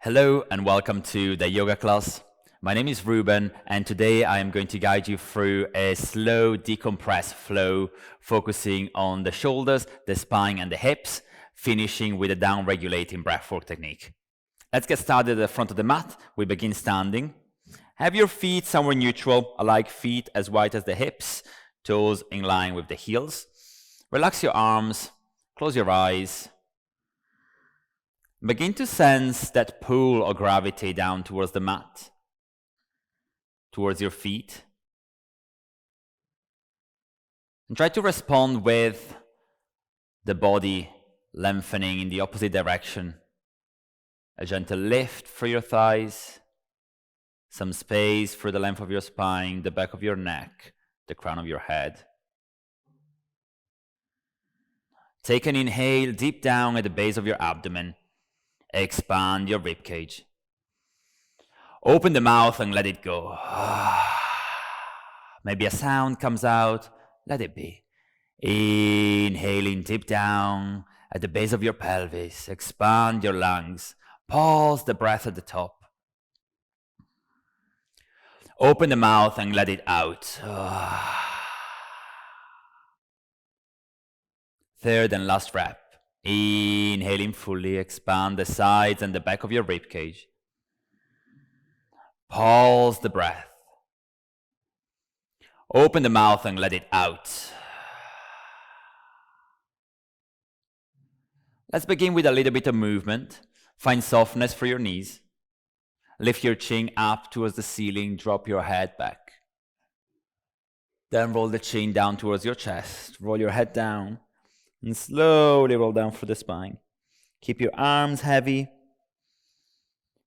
Hello and welcome to the yoga class. My name is Ruben and today I am going to guide you through a slow decompress flow focusing on the shoulders, the spine and the hips, finishing with a down-regulating breathwork technique. Let's get started at the front of the mat. We begin standing. Have your feet somewhere neutral, alike feet as wide as the hips, toes in line with the heels. Relax your arms, close your eyes. Begin to sense that pull or gravity down towards the mat, towards your feet. And try to respond with the body lengthening in the opposite direction. A gentle lift through your thighs, some space through the length of your spine, the back of your neck, the crown of your head. Take an inhale deep down at the base of your abdomen. Expand your ribcage. Open the mouth and let it go. Maybe a sound comes out. Let it be. Inhaling deep down at the base of your pelvis. Expand your lungs. Pause the breath at the top. Open the mouth and let it out. Third and last breath. Inhaling fully, expand the sides and the back of your ribcage. Pause the breath. Open the mouth and let it out. Let's begin with a little bit of movement. Find softness for your knees. Lift your chin up towards the ceiling, drop your head back. Then roll the chin down towards your chest. Roll your head down. And slowly roll down through the spine. Keep your arms heavy.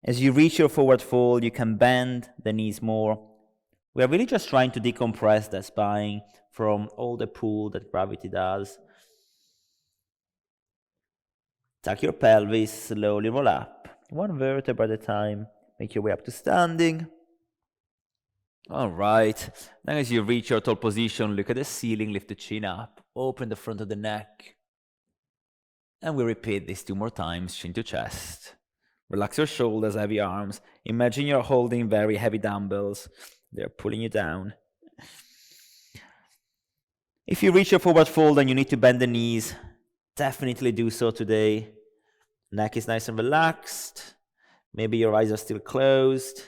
As you reach your forward fold, you can bend the knees more. We are really just trying to decompress the spine from all the pull that gravity does. Tuck your pelvis, slowly roll up. One vertebra at a time. Make your way up to standing. All right. Then as you reach your tall position, look at the ceiling, lift the chin up, open the front of the neck. And we repeat this 2 more times, chin to chest. Relax your shoulders, heavy arms. Imagine you're holding very heavy dumbbells. They're pulling you down. If you reach your forward fold and you need to bend the knees, definitely do so today. Neck is nice and relaxed. Maybe your eyes are still closed.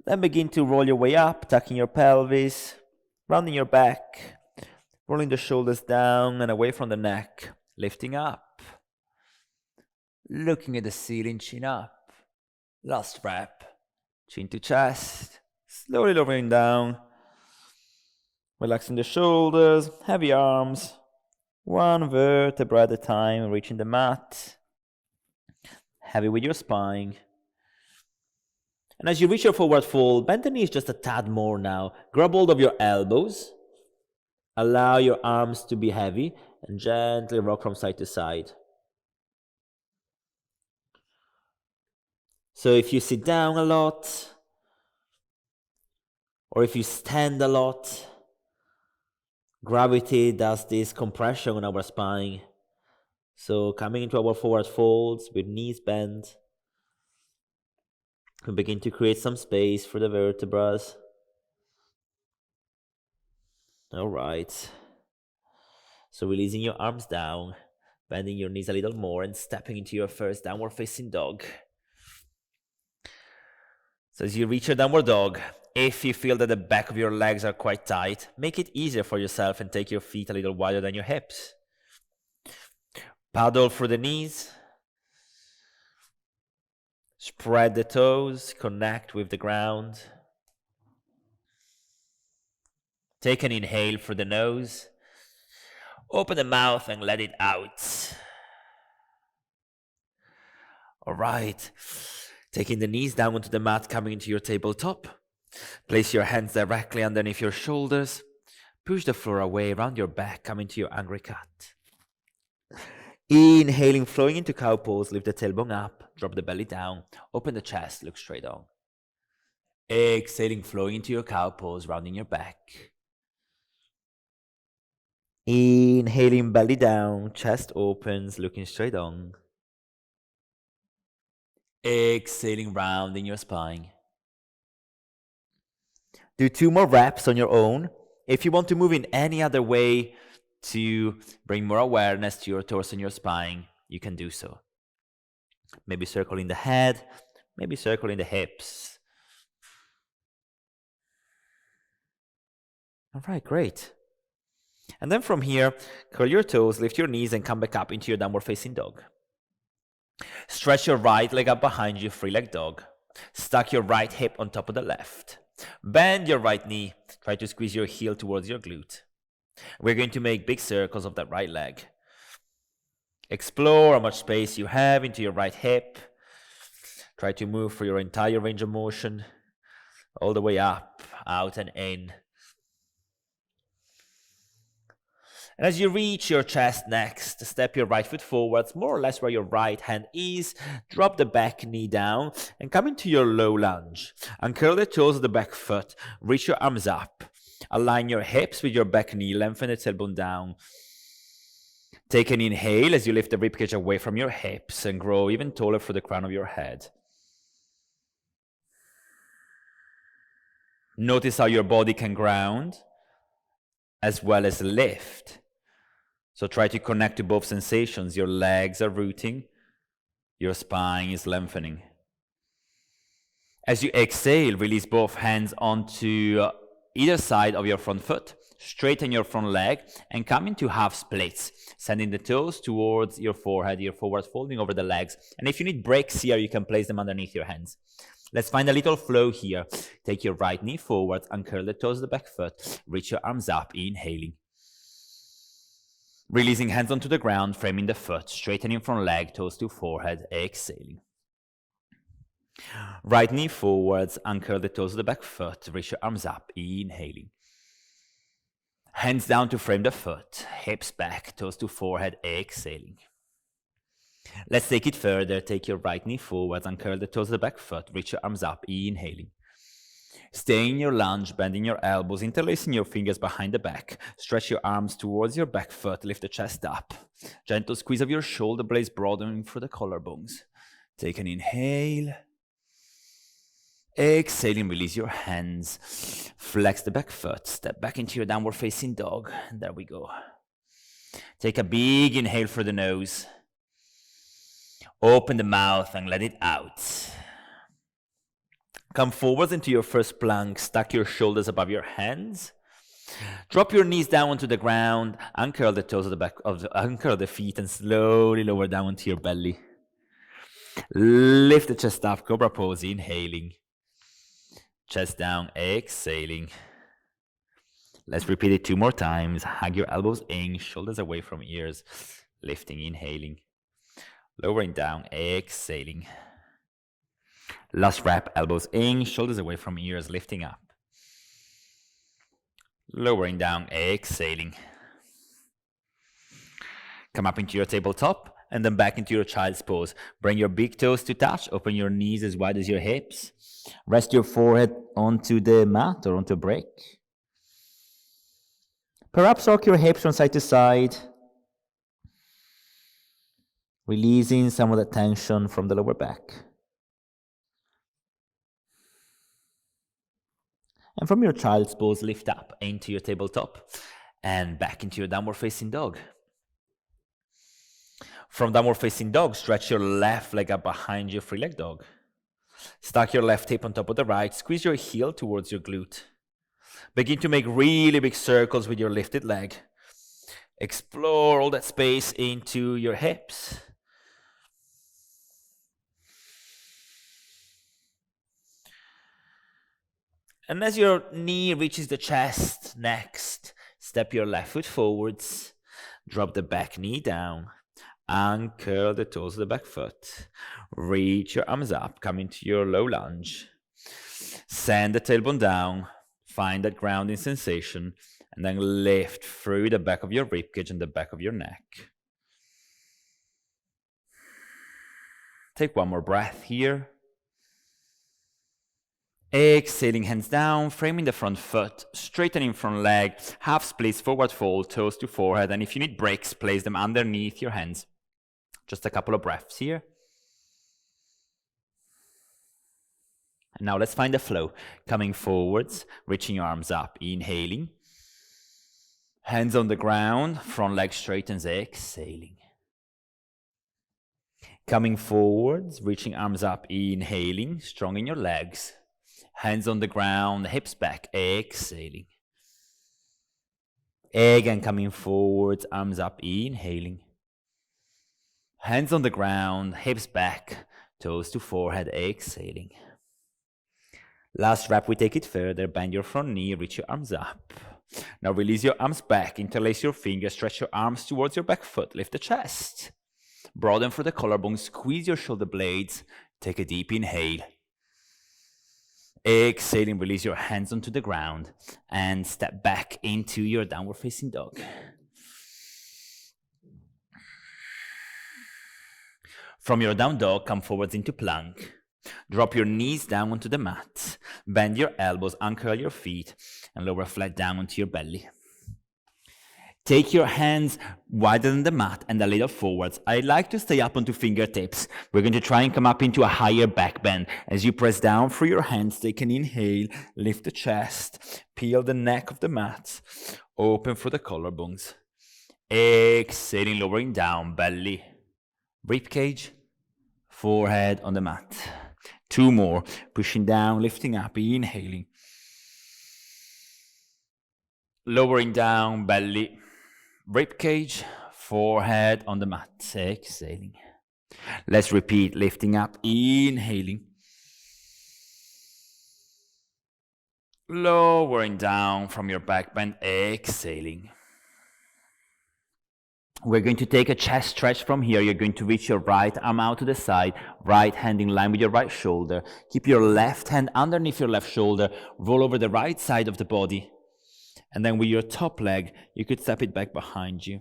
Then begin to roll your way up, tucking your pelvis, rounding your back, rolling the shoulders down and away from the neck, lifting up, looking at the ceiling, chin up. Last breath, chin to chest, slowly lowering down, relaxing the shoulders, heavy arms, 1 vertebra at a time, reaching the mat, heavy with your spine. And as you reach your forward fold, bend the knees just a tad more now. Grab hold of your elbows. Allow your arms to be heavy and gently rock from side to side. So if you sit down a lot, or if you stand a lot, gravity does this compression on our spine. So coming into our forward folds with knees bent, we begin to create some space for the vertebrae. All right. So releasing your arms down, bending your knees a little more and stepping into your first downward facing dog. So as you reach your downward dog, if you feel that the back of your legs are quite tight, make it easier for yourself and take your feet a little wider than your hips. Paddle through the knees. Spread the toes, connect with the ground. Take an inhale through the nose. Open the mouth and let it out. All right. Taking the knees down onto the mat, coming into your tabletop. Place your hands directly underneath your shoulders. Push the floor away around your back, come into your angry cat. Inhaling, flowing into cow pose, lift the tailbone up, drop the belly down, open the chest, look straight on. Exhaling, flowing into your cow pose, rounding your back. Inhaling, belly down, chest opens, looking straight on. Exhaling, rounding your spine. Do 2 more reps on your own. If you want to move in any other way to bring more awareness to your torso and your spine, you can do so. Maybe circling the head, maybe circling the hips. All right, great. And then from here, curl your toes, lift your knees, and come back up into your downward facing dog. Stretch your right leg up behind you, three-leg dog. Stack your right hip on top of the left. Bend your right knee. Try to squeeze your heel towards your glute. We're going to make big circles of that right leg. Explore how much space you have into your right hip. Try to move for your entire range of motion, all the way up, out, and in. And as you reach your chest next, step your right foot forwards, more or less where your right hand is. Drop the back knee down and come into your low lunge. Uncurl the toes of the back foot. Reach your arms up. Align your hips with your back knee. Lengthen the tailbone down. Take an inhale as you lift the ribcage away from your hips and grow even taller for the crown of your head. Notice how your body can ground as well as lift. So try to connect to both sensations. Your legs are rooting, your spine is lengthening. As you exhale, release both hands onto either side of your front foot. Straighten your front leg and come into half splits, sending the toes towards your forehead, your forward folding over the legs. And if you need breaks here, you can place them underneath your hands. Let's find a little flow here. Take your right knee forward, uncurl the toes of the back foot, reach your arms up, inhaling. Releasing hands onto the ground, framing the foot, straightening front leg, toes to forehead, exhaling. Right knee forwards, uncurl the toes of the back foot, reach your arms up, inhaling. Hands down to frame the foot, hips back, toes to forehead, exhaling. Let's take it further. Take your right knee forwards, uncurl the toes of the back foot, reach your arms up, inhaling. Stay in your lunge, bending your elbows, interlacing your fingers behind the back. Stretch your arms towards your back foot, lift the chest up. Gentle squeeze of your shoulder blades broadening through the collarbones. Take an inhale. Exhaling, release your hands. Flex the back foot, step back into your downward facing dog. There we go. Take a big inhale through the nose. Open the mouth and let it out. Come forwards into your first plank. Stack your shoulders above your hands. Drop your knees down onto the ground. Uncurl the toes of the back uncurl the feet and slowly lower down onto your belly. Lift the chest up, cobra pose, inhaling. Chest down, exhaling. Let's repeat it 2 more times. Hug your elbows in, shoulders away from ears. Lifting, inhaling. Lowering down, exhaling. Last rep, elbows in, shoulders away from ears, lifting up. Lowering down, exhaling. Come up into your tabletop and then back into your child's pose. Bring your big toes to touch, open your knees as wide as your hips. Rest your forehead onto the mat or onto a brick. Perhaps rock your hips from side to side, releasing some of the tension from the lower back. And from your child's pose, lift up into your tabletop and back into your downward facing dog. From downward facing dog, stretch your left leg up behind your three-leg dog. Stack your left hip on top of the right. Squeeze your heel towards your glute. Begin to make really big circles with your lifted leg. Explore all that space into your hips. And as your knee reaches the chest, next, step your left foot forwards. Drop the back knee down. Uncurl the toes of the back foot. Reach your arms up. Come into your low lunge. Send the tailbone down. Find that grounding sensation. And then lift through the back of your ribcage and the back of your neck. Take 1 more breath here. Exhaling, hands down, framing the front foot, straightening front leg, half splits, forward fold, toes to forehead. And if you need breaks, place them underneath your hands. Just a couple of breaths here. Now let's find the flow. Coming forwards, reaching your arms up, inhaling. Hands on the ground, front leg straightens, exhaling. Coming forwards, reaching arms up, inhaling, strong in your legs. Hands on the ground, hips back, exhaling. Again, coming forwards, arms up, inhaling. Hands on the ground, hips back, toes to forehead, exhaling. Last rep, we take it further. Bend your front knee, reach your arms up. Now release your arms back, interlace your fingers, stretch your arms towards your back foot, lift the chest. Broaden for the collarbone, squeeze your shoulder blades, take a deep inhale. Exhaling, release your hands onto the ground and step back into your downward facing dog. From your down dog, come forwards into plank. Drop your knees down onto the mat. Bend your elbows, uncurl your feet, and lower flat down onto your belly. Take your hands wider than the mat and a little forwards. I like to stay up onto fingertips. We're going to try and come up into a higher back bend. As you press down through your hands, take an inhale, lift the chest, peel the neck of the mat, open for the collarbones. Exhaling, lowering down, belly, ribcage, forehead on the mat. 2 more, pushing down, lifting up, inhaling. Lowering down, belly, ribcage, forehead on the mat, exhaling. Let's repeat, lifting up, inhaling. Lowering down from your back bend, exhaling. We're going to take a chest stretch from here. You're going to reach your right arm out to the side, right hand in line with your right shoulder. Keep your left hand underneath your left shoulder, roll over the right side of the body. And then with your top leg, you could step it back behind you.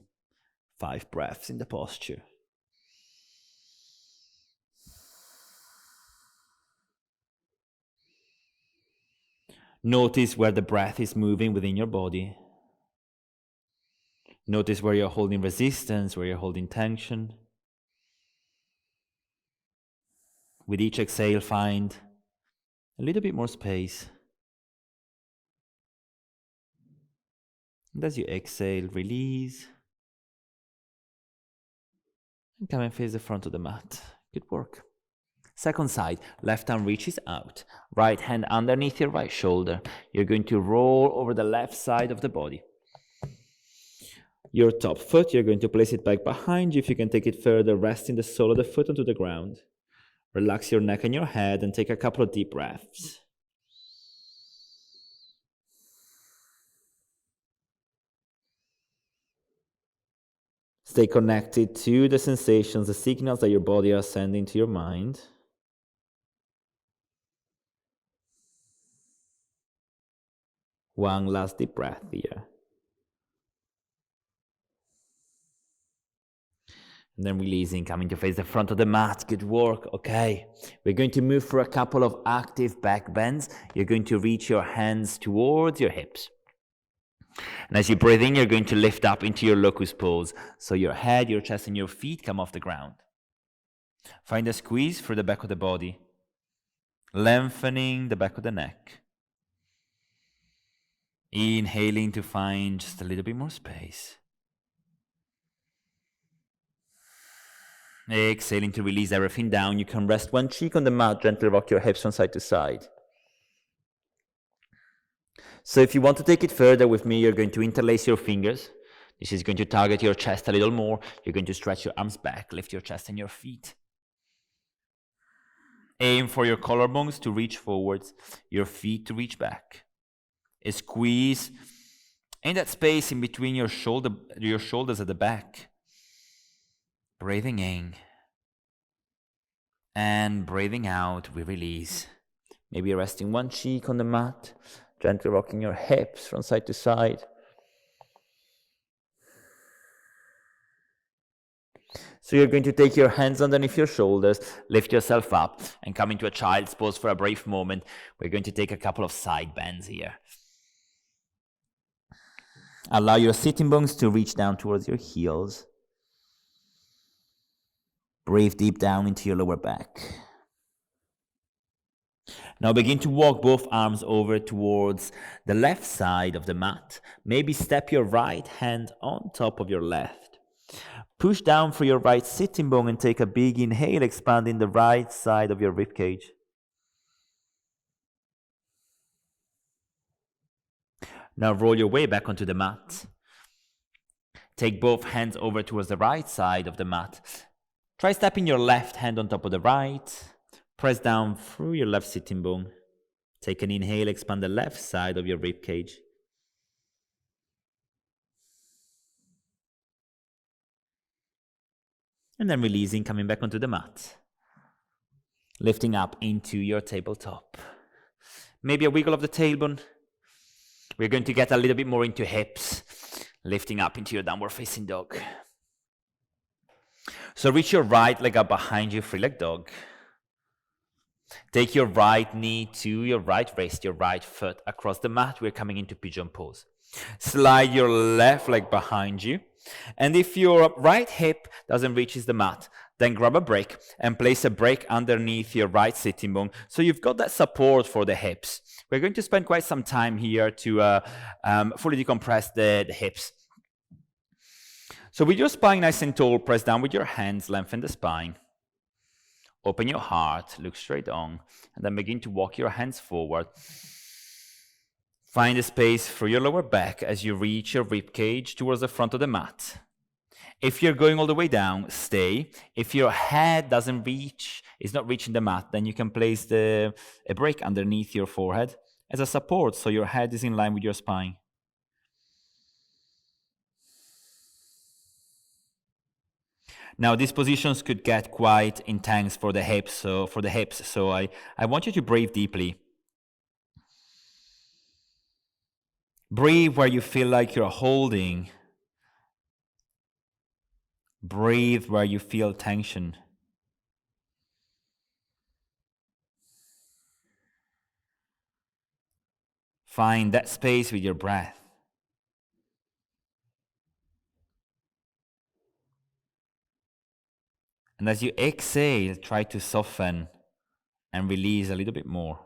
5 breaths in the posture. Notice where the breath is moving within your body. Notice where you're holding resistance, where you're holding tension. With each exhale, find a little bit more space. And as you exhale, release. And come and face the front of the mat. Good work. Second side, left arm reaches out. Right hand underneath your right shoulder. You're going to roll over the left side of the body. Your top foot, you're going to place it back behind you. If you can take it further, resting the sole of the foot onto the ground. Relax your neck and your head and take a couple of deep breaths. Stay connected to the sensations, the signals that your body are sending to your mind. One last deep breath here. And then releasing, coming to face the front of the mat. Good work. Okay. We're going to move for a couple of active back bends. You're going to reach your hands towards your hips. And as you breathe in, you're going to lift up into your locust pose. So your head, your chest, and your feet come off the ground. Find a squeeze through the back of the body, lengthening the back of the neck. Inhaling to find just a little bit more space. Exhaling to release everything down. You can rest one cheek on the mat, gently rock your hips from side to side. So if you want to take it further with me, you're going to interlace your fingers. This is going to target your chest a little more. You're going to stretch your arms back, lift your chest and your feet. Aim for your collarbones to reach forwards, your feet to reach back. A squeeze in that space in between your shoulders at the back. Breathing in and breathing out, we release. Maybe resting one cheek on the mat, gently rocking your hips from side to side. So you're going to take your hands underneath your shoulders, lift yourself up, and come into a child's pose for a brief moment. We're going to take a couple of side bends here. Allow your sitting bones to reach down towards your heels. Breathe deep down into your lower back. Now begin to walk both arms over towards the left side of the mat. Maybe step your right hand on top of your left. Push down through your right sitting bone and take a big inhale, expanding the right side of your ribcage. Now roll your way back onto the mat. Take both hands over towards the right side of the mat. Try stepping your left hand on top of the right. Press down through your left sitting bone. Take an inhale, expand the left side of your ribcage. And then releasing, coming back onto the mat. Lifting up into your tabletop. Maybe a wiggle of the tailbone. We're going to get a little bit more into hips. Lifting up into your downward facing dog. So reach your right leg up behind you, three-leg dog. Take your right knee to your right wrist, your right foot across the mat. We're coming into pigeon pose. Slide your left leg behind you. And if your right hip doesn't reach the mat, then grab a brick and place a brick underneath your right sitting bone. So you've got that support for the hips. We're going to spend quite some time here to fully decompress the hips. So with your spine nice and tall, press down with your hands, lengthen the spine. Open your heart, look straight on, and then begin to walk your hands forward. Find a space through your lower back as you reach your rib cage towards the front of the mat. If you're going all the way down, stay. If your head doesn't reach, is not reaching the mat, then you can place a brick underneath your forehead as a support so your head is in line with your spine. Now, these positions could get quite intense for the hips, so I want you to breathe deeply. Breathe where you feel like you're holding. Breathe where you feel tension. Find that space with your breath. And as you exhale, try to soften and release a little bit more.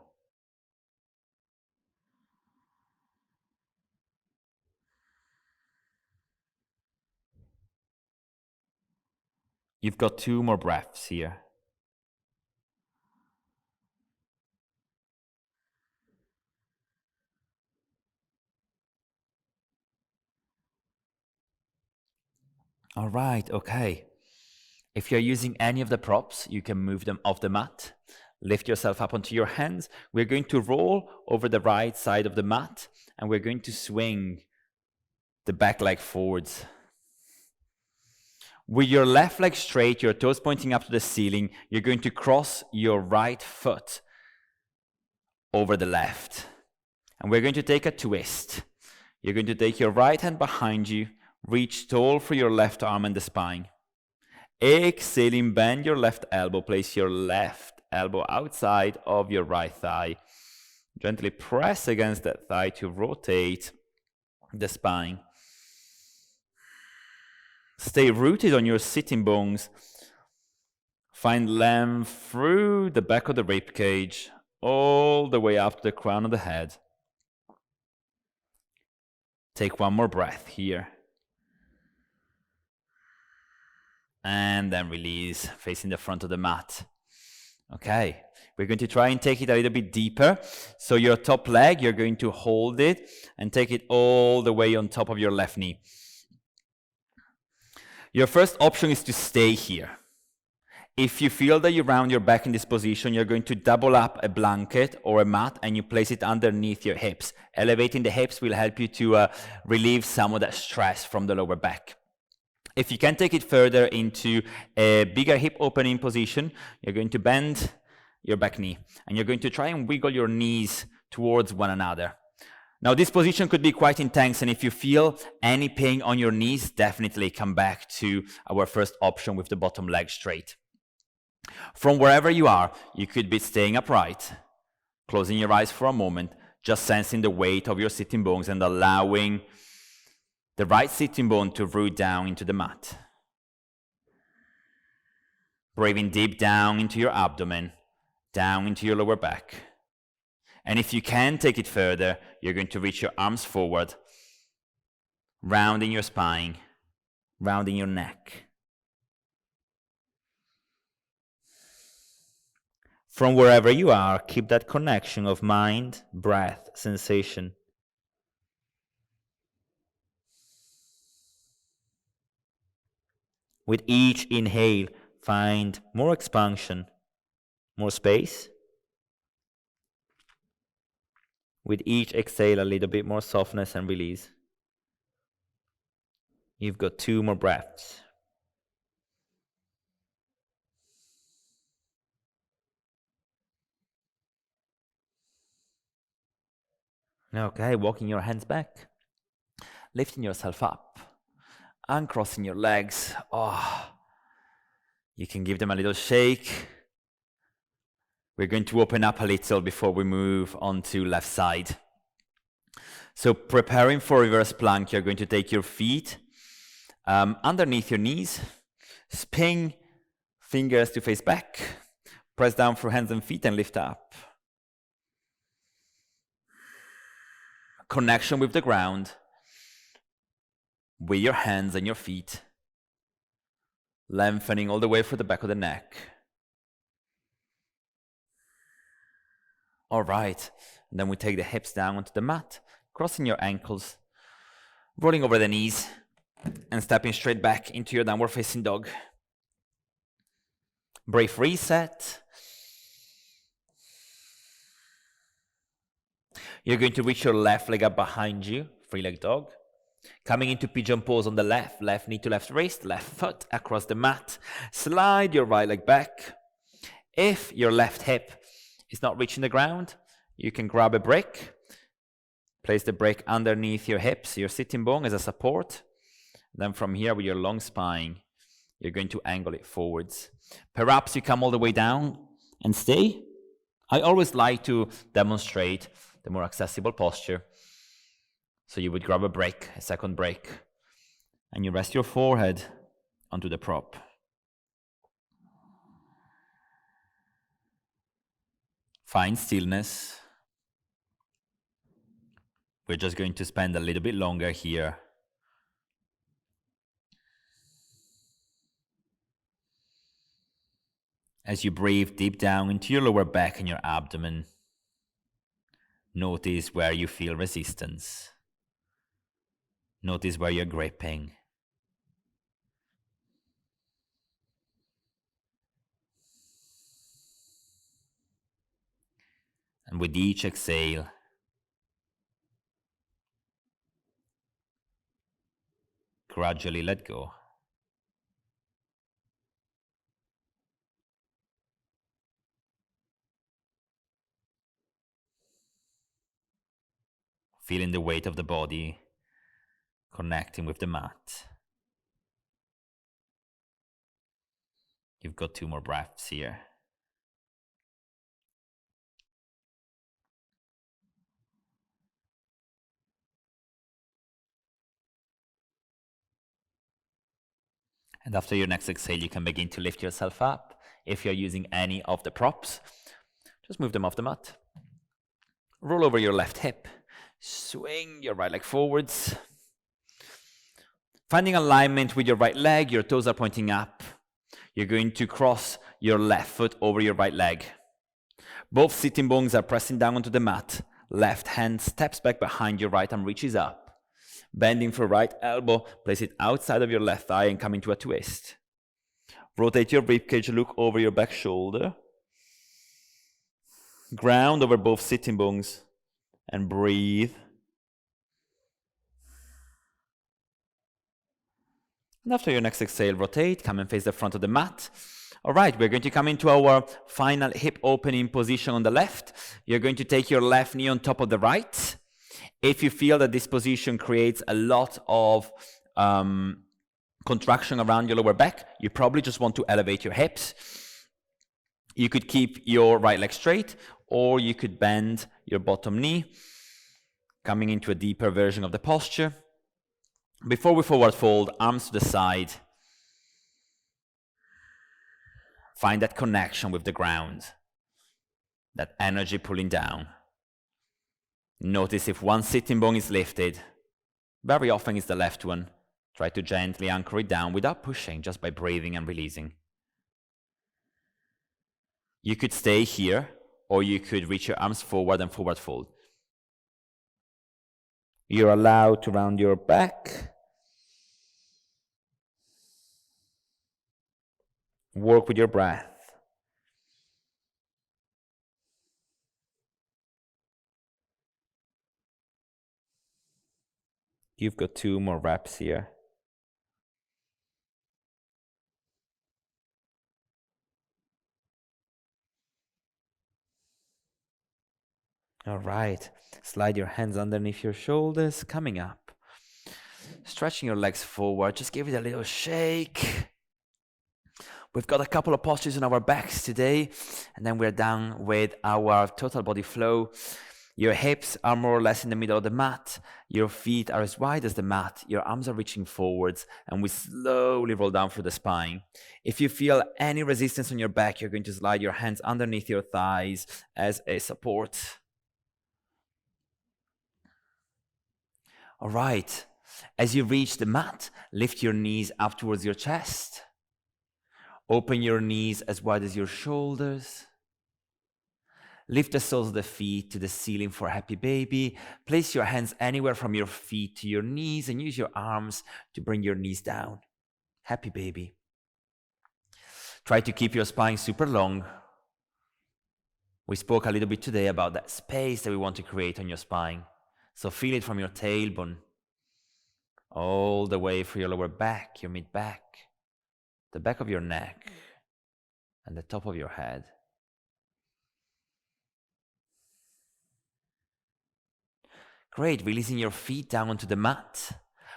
You've got 2 more breaths here. All right, okay. If you're using any of the props, you can move them off the mat. Lift yourself up onto your hands. We're going to roll over the right side of the mat, and we're going to swing the back leg forwards. With your left leg straight, your toes pointing up to the ceiling, you're going to cross your right foot over the left. And we're going to take a twist. You're going to take your right hand behind you, reach tall for your left arm and the spine. Exhaling, bend your left elbow, place your left elbow outside of your right thigh. Gently press against that thigh to rotate the spine. Stay rooted on your sitting bones. Find length through the back of the rib cage, all the way up to the crown of the head. Take 1 more breath here. And then release, facing the front of the mat. Okay, we're going to try and take it a little bit deeper. So your top leg, you're going to hold it and take it all the way on top of your left knee. Your first option is to stay here. If you feel that you round your back in this position, you're going to double up a blanket or a mat and you place it underneath your hips. Elevating the hips will help you to relieve some of that stress from the lower back. If you can take it further into a bigger hip opening position, you're going to bend your back knee and you're going to try and wiggle your knees towards one another. Now, this position could be quite intense, and if you feel any pain on your knees, definitely come back to our first option with the bottom leg straight. From wherever you are, you could be staying upright, closing your eyes for a moment, just sensing the weight of your sitting bones and allowing the right sitting bone to root down into the mat. Breathing deep down into your abdomen, down into your lower back. And if you can take it further, you're going to reach your arms forward, rounding your spine, rounding your neck. From wherever you are, keep that connection of mind, breath, sensation. With each inhale, find more expansion, more space. With each exhale, a little bit more softness and release. You've got 2 more breaths. Okay, walking your hands back, lifting yourself up, uncrossing your legs. You can give them a little shake. We're going to open up a little before we move on to left side. So preparing for reverse plank, you're going to take your feet underneath your knees, spin fingers to face back, press down through hands and feet and lift up. Connection with the ground, with your hands and your feet, lengthening all the way through the back of the neck. All right, and then we take the hips down onto the mat, crossing your ankles, rolling over the knees, and stepping straight back into your downward facing dog. Brief reset. You're going to reach your left leg up behind you, 3-leg dog. Coming into pigeon pose on the left knee to left wrist, left foot across the mat. Slide your right leg back. If your left hip is not reaching the ground, you can grab a brick. Place the brick underneath your hips, your sitting bone as a support. Then from here with your long spine, you're going to angle it forwards. Perhaps you come all the way down and stay. I always like to demonstrate the more accessible posture. So you would grab a brick, a second brick, and you rest your forehead onto the prop. Find stillness. We're just going to spend a little bit longer here. As you breathe deep down into your lower back and your abdomen, notice where you feel resistance. Notice where you're gripping. And with each exhale, gradually let go. Feeling the weight of the body, connecting with the mat. You've got 2 more breaths here. And after your next exhale, you can begin to lift yourself up. If you're using any of the props, just move them off the mat. Roll over your left hip. Swing your right leg forwards. Finding alignment with your right leg, your toes are pointing up. You're going to cross your left foot over your right leg. Both sitting bones are pressing down onto the mat. Left hand steps back behind your right arm, reaches up. Bending for right elbow, place it outside of your left thigh and come into a twist. Rotate your ribcage, look over your back shoulder. Ground over both sitting bones and breathe. And after your next exhale, rotate, come and face the front of the mat. All right, we're going to come into our final hip opening position on the left. You're going to take your left knee on top of the right. If you feel that this position creates a lot of contraction around your lower back, you probably just want to elevate your hips. You could keep your right leg straight, or you could bend your bottom knee, coming into a deeper version of the posture. Before we forward fold, arms to the side. Find that connection with the ground, that energy pulling down. Notice if one sitting bone is lifted. Very often it's the left one. Try to gently anchor it down without pushing, just by breathing and releasing. You could stay here, or you could reach your arms forward and forward fold. You're allowed to round your back. Work with your breath. You've got 2 more reps here. All right. Slide your hands underneath your shoulders, coming up. Stretching your legs forward, just give it a little shake. We've got a couple of postures on our backs today, and then we're done with our total body flow. Your hips are more or less in the middle of the mat. Your feet are as wide as the mat. Your arms are reaching forwards, and we slowly roll down through the spine. If you feel any resistance on your back, you're going to slide your hands underneath your thighs as a support. All right. As you reach the mat, lift your knees up towards your chest. Open your knees as wide as your shoulders. Lift the soles of the feet to the ceiling for happy baby. Place your hands anywhere from your feet to your knees and use your arms to bring your knees down. Happy baby. Try to keep your spine super long. We spoke a little bit today about that space that we want to create on your spine. So feel it from your tailbone all the way through your lower back, your mid-back, the back of your neck, and the top of your head. Great, releasing your feet down onto the mat.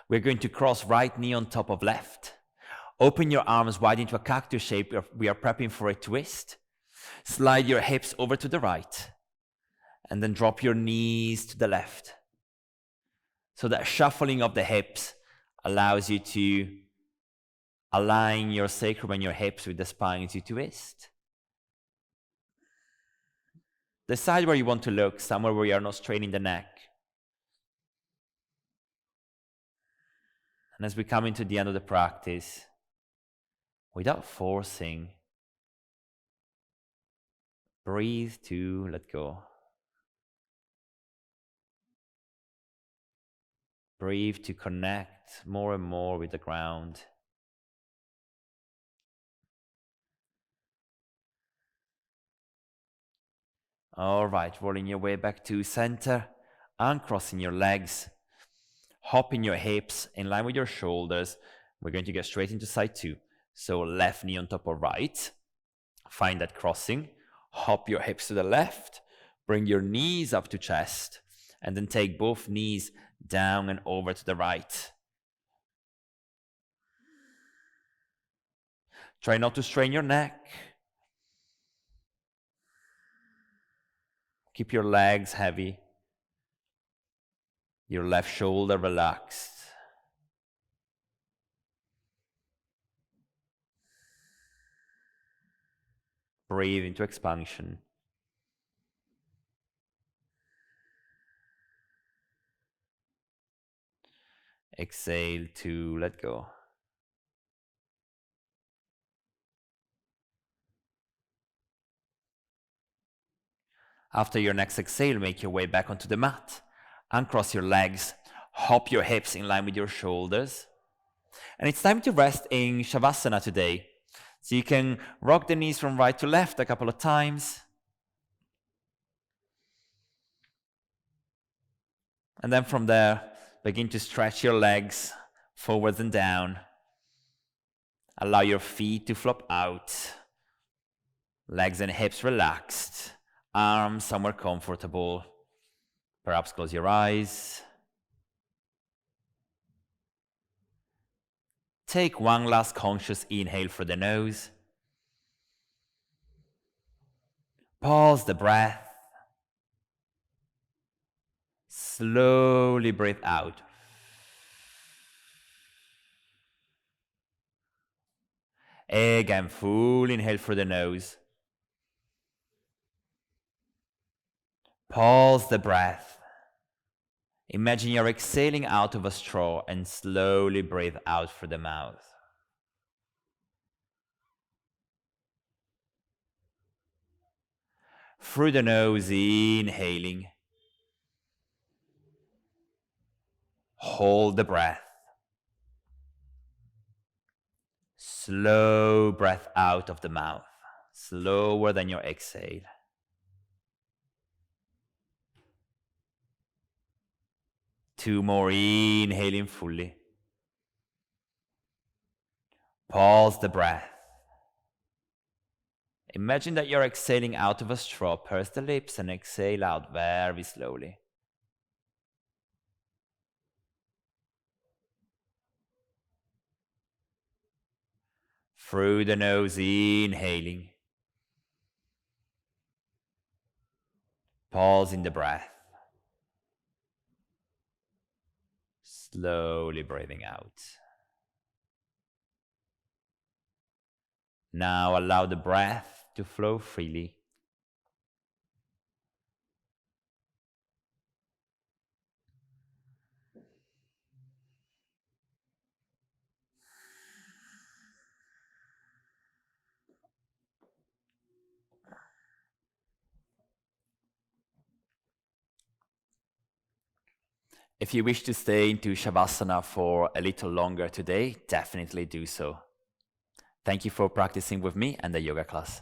We're going to cross right knee on top of left. Open your arms wide into a cactus shape. We are prepping for a twist. Slide your hips over to the right, and then drop your knees to the left. So that shuffling of the hips allows you to align your sacrum and your hips with the spine as you twist. Decide where you want to look, somewhere where you are not straining the neck. And as we come into the end of the practice, without forcing, breathe to let go. Breathe to connect more and more with the ground. All right, rolling your way back to center, uncrossing your legs, hopping your hips in line with your shoulders. We're going to get straight into side 2. So left knee on top of right. Find that crossing. Hop your hips to the left. Bring your knees up to chest. And then take both knees down and over to the right. Try not to strain your neck. Keep your legs heavy. Your left shoulder relaxed. Breathe into expansion. Exhale to let go. After your next exhale, make your way back onto the mat. Uncross your legs. Hop your hips in line with your shoulders. And it's time to rest in Shavasana today. So you can rock the knees from right to left a couple of times. And then from there, begin to stretch your legs forwards and down. Allow your feet to flop out. Legs and hips relaxed. Arms somewhere comfortable. Perhaps close your eyes. Take one last conscious inhale through the nose. Pause the breath. Slowly breathe out. Again, full inhale through the nose. Pause the breath. Imagine you're exhaling out of a straw and slowly breathe out through the mouth. Through the nose, inhaling. Hold the breath. Slow breath out of the mouth, slower than your exhale. Two more, inhaling fully. Pause the breath. Imagine that you're exhaling out of a straw. Purse the lips and exhale out very slowly. Through the nose, inhaling. Pausing the breath. Slowly breathing out. Now allow the breath to flow freely. If you wish to stay into Shavasana for a little longer today, definitely do so. Thank you for practicing with me and the yoga class.